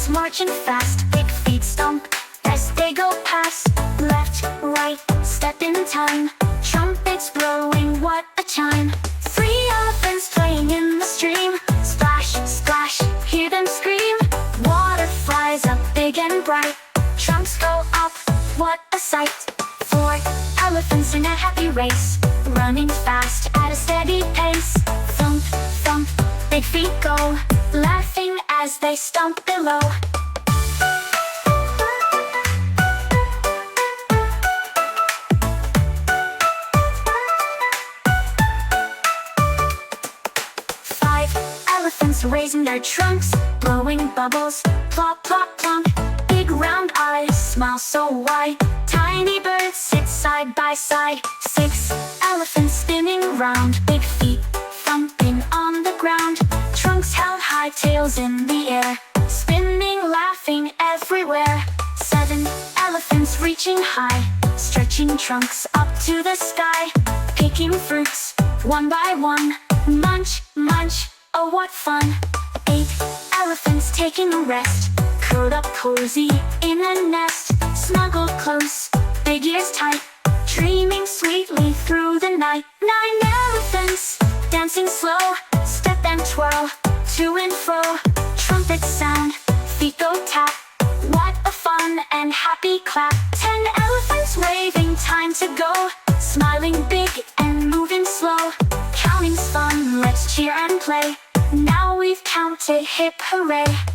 elephants marching fast, big feet stomp as they go past. Left, right, step in time, trumpets blowing, what a chime. Three elephants playing in the stream, splash, splash, hear them scream. Water flies up big and bright, trunks go up, what a sight. Four elephants in a happy race, running fast at a steady pace. Thump, thump, big feet go, laughing as they stomp below. Five elephants raising their trunks, blowing bubbles, plop, plop, plunk. Big round eyes, smile so wide, tiny birds sit side by side. Six elephants spinning round, big feet thumping on the ground. Trunks held high, tails in the air, spinning, laughing everywhere. Seven elephants reaching high, stretching trunks up to the sky. Picking fruits, one by one, munch, munch, oh what fun. Eight elephants taking a rest, curled up cozy in a nest. Snuggled close, big ears tight, dreaming sweetly through the night. Nine elephants dancing slow, step and twirl, to and fro. Trumpets sound, feet go tap, what a fun and happy clap. 10 elephants waving, time to go, smiling big and moving slow. Counting's fun, let's cheer and play, now we've counted, hip hooray.